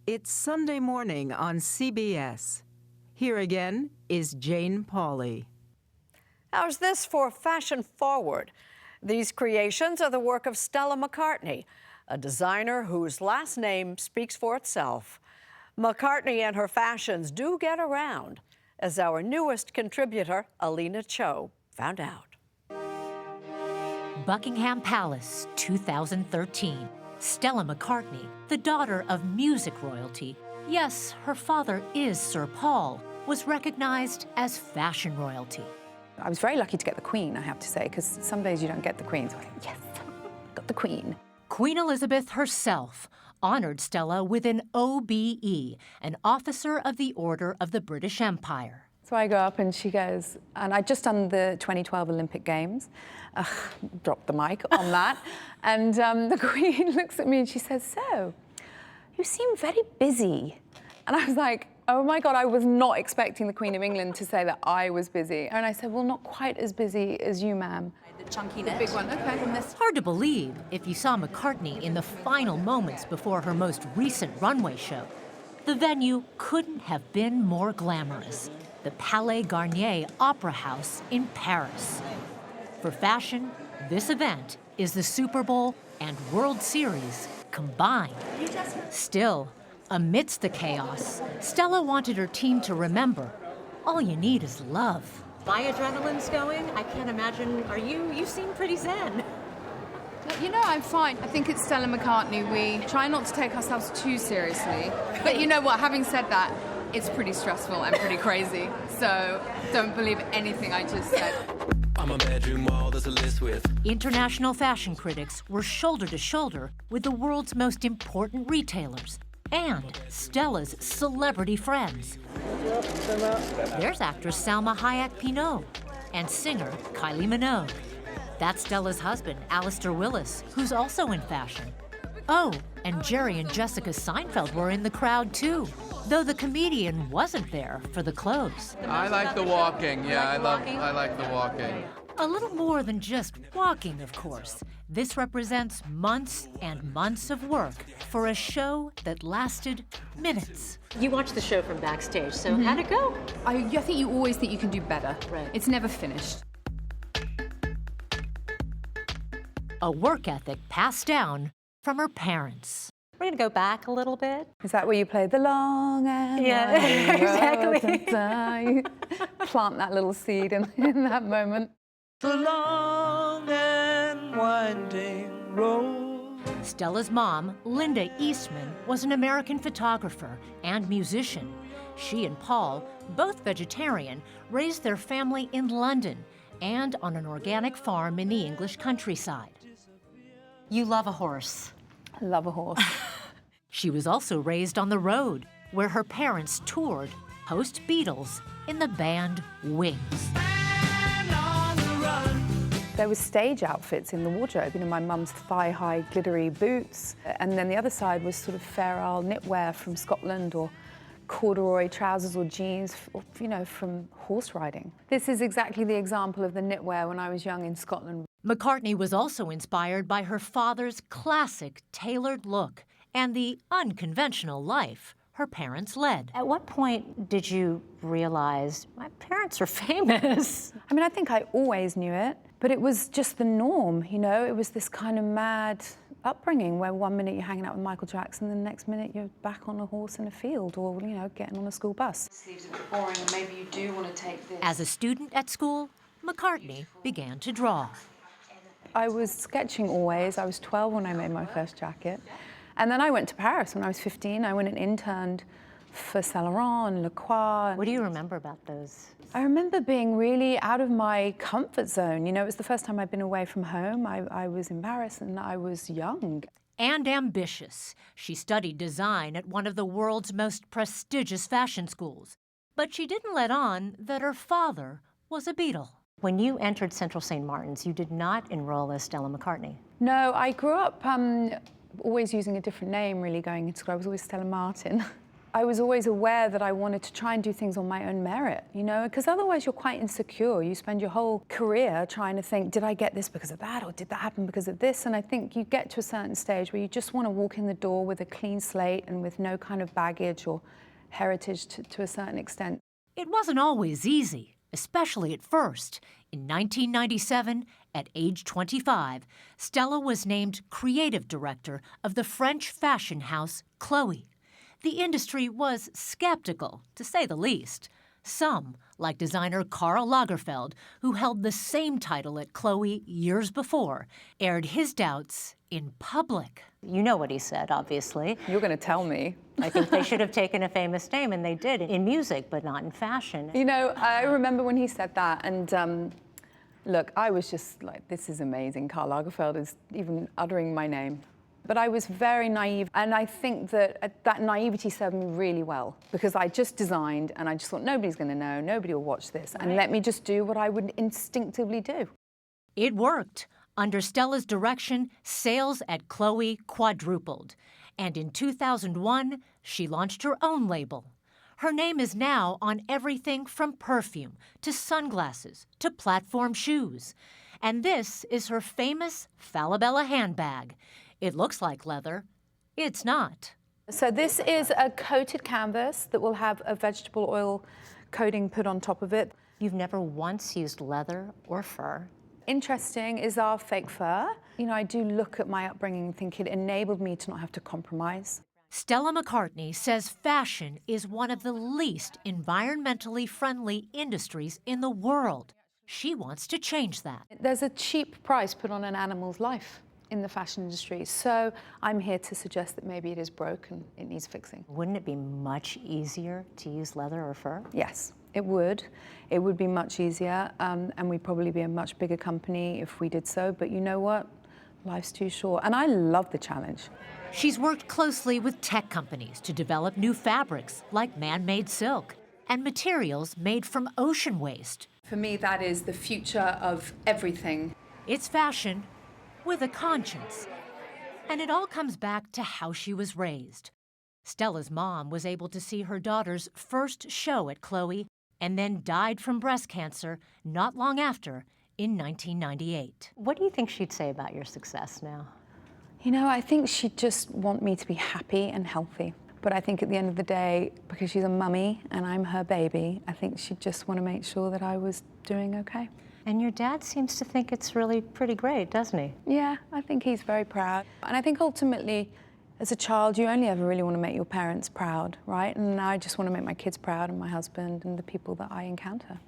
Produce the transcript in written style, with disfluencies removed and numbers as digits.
It's Sunday morning on CBS. Here again is Jane Pauley. How's this for fashion forward? These creations are the work of Stella McCartney, a designer whose last name speaks for itself. McCartney and her fashions do get around, as our newest contributor, Alina Cho, found out. Buckingham Palace, 2013. Stella McCartney, the daughter of music royalty, yes, her father is Sir Paul, was recognized as fashion royalty. I was very lucky to get the Queen, I have to say, because some days you don't get the Queen. So I think, yes, got the Queen. Queen Elizabeth herself honored Stella with an OBE, an Officer of the Order of the British Empire. So I go up and she goes, and I'd just done the 2012 Olympic Games. Dropped the mic on that. And the Queen looks at me and she says, "So, you seem very busy." And I was like, oh my God, I was not expecting the Queen of England to say that I was busy. And I said, well, not quite as busy as you, ma'am. The chunky The big one, okay. Hard to believe if you saw McCartney in the final moments before her most recent runway show. The venue couldn't have been more glamorous. The Palais Garnier Opera House in Paris. For fashion, this event is the Super Bowl and World Series combined. Still, amidst the chaos, Stella wanted her team to remember, all you need is love. My adrenaline's going. I can't imagine. You seem pretty zen. You know, I'm fine. I think it's Stella McCartney. We try not to take ourselves too seriously. But you know what, having said that, it's pretty stressful and pretty crazy. So don't believe anything I just said. On my bedroom wall, there's a list with International fashion critics were shoulder to shoulder with the world's most important retailers and Stella's celebrity friends. There's actress Salma Hayek Pinault and singer Kylie Minogue. That's Stella's husband, Alistair Willis, who's also in fashion. Oh, and Jerry and Jessica Seinfeld were in the crowd too, though the comedian wasn't there for the clothes. I like the walking, yeah, I like the walking. A little more than just walking, of course. This represents months and months of work for a show that lasted minutes. You watched the show from backstage, so how'd it go? I think you always think you can do better. Right. It's never finished. A work ethic passed down from her parents. We're gonna go back a little bit. Is that where you play the long and Yeah, exactly. You plant that little seed in that moment. the long and winding road. Stella's mom, Linda Eastman, was an American photographer and musician. She and Paul, both vegetarian, raised their family in London and on an organic farm in the English countryside. You love a horse. I love a horse. She was also raised on the road, where her parents toured, post Beatles, in the band Wings. There was stage outfits in the wardrobe, you know, my mum's thigh-high glittery boots, and then the other side was sort of Fair Isle knitwear from Scotland, or corduroy trousers or jeans, you know, from horse riding. This is exactly the example of the knitwear when I was young in Scotland. McCartney was also inspired by her father's classic tailored look and the unconventional life her parents led. At what point did you realize my parents are famous? I mean, I think I always knew it, but it was just the norm, you know? It was this kind of mad upbringing where one minute you're hanging out with Michael Jackson, and the next minute you're back on a horse in a field, or, you know, getting on a school bus. Sleeves a bit boring, and maybe you do want to take this. As a student at school, McCartney began to draw. I was sketching always. I was 12 when I made my first jacket. And then I went to Paris when I was 15. I went and interned for Saint Laurent and Le Croix. What do you remember about those? I remember being really out of my comfort zone. You know, it was the first time I'd been away from home. I was in Paris and I was young. And ambitious. She studied design at one of the world's most prestigious fashion schools. But she didn't let on that her father was a Beatle. When you entered Central St. Martin's, you did not enroll as Stella McCartney. No, I grew up always using a different name, really, going into school. I was always Stella Martin. I was always aware that I wanted to try and do things on my own merit, you know, because otherwise you're quite insecure. You spend your whole career trying to think, did I get this because of that, or did that happen because of this? And I think you get to a certain stage where you just want to walk in the door with a clean slate and with no kind of baggage or heritage to a certain extent. It wasn't always easy, especially at first. In 1997, at age 25, Stella was named creative director of the French fashion house Chloe. The industry was skeptical, to say the least. Some, like designer Karl Lagerfeld, who held the same title at Chloe years before, aired his doubts in public. You know what he said, obviously. You're going to tell me. I think they should have taken a famous name, and they did, in music, but not in fashion. You know, I remember when he said that, and look, I was just like, this is amazing. Karl Lagerfeld is even uttering my name. But I was very naive, and I think that that naivety served me really well, because I just designed, and I just thought, nobody's going to know, nobody will watch this, and let me just do what I would instinctively do. It worked. Under Stella's direction, sales at Chloe quadrupled. And in 2001, she launched her own label. Her name is now on everything from perfume to sunglasses to platform shoes. And this is her famous Falabella handbag. It looks like leather. It's not. So this is a coated canvas that will have a vegetable oil coating put on top of it. You've never once used leather or fur. Interesting is our fake fur. You know, I do look at my upbringing and think it enabled me to not have to compromise. Stella McCartney says fashion is one of the least environmentally friendly industries in the world. She wants to change that. There's a cheap price put on an animal's life in the fashion industry, so I'm here to suggest that maybe it is broken, it needs fixing. Wouldn't it be much easier to use leather or fur? Yes, it would. It would be much easier, and we'd probably be a much bigger company if we did so, but you know what? Life's too short, and I love the challenge. She's worked closely with tech companies to develop new fabrics like man-made silk and materials made from ocean waste. For me, that is the future of everything. It's fashion with a conscience. And it all comes back to how she was raised. Stella's mom was able to see her daughter's first show at Chloe and then died from breast cancer not long after in 1998. What do you think she'd say about your success now? You know, I think she'd just want me to be happy and healthy. But I think at the end of the day, because she's a mummy and I'm her baby, I think she'd just want to make sure that I was doing okay. And your dad seems to think it's really pretty great, doesn't he? Yeah, I think he's very proud. And I think ultimately, as a child, you only ever really want to make your parents proud, right? And I just want to make my kids proud and my husband and the people that I encounter.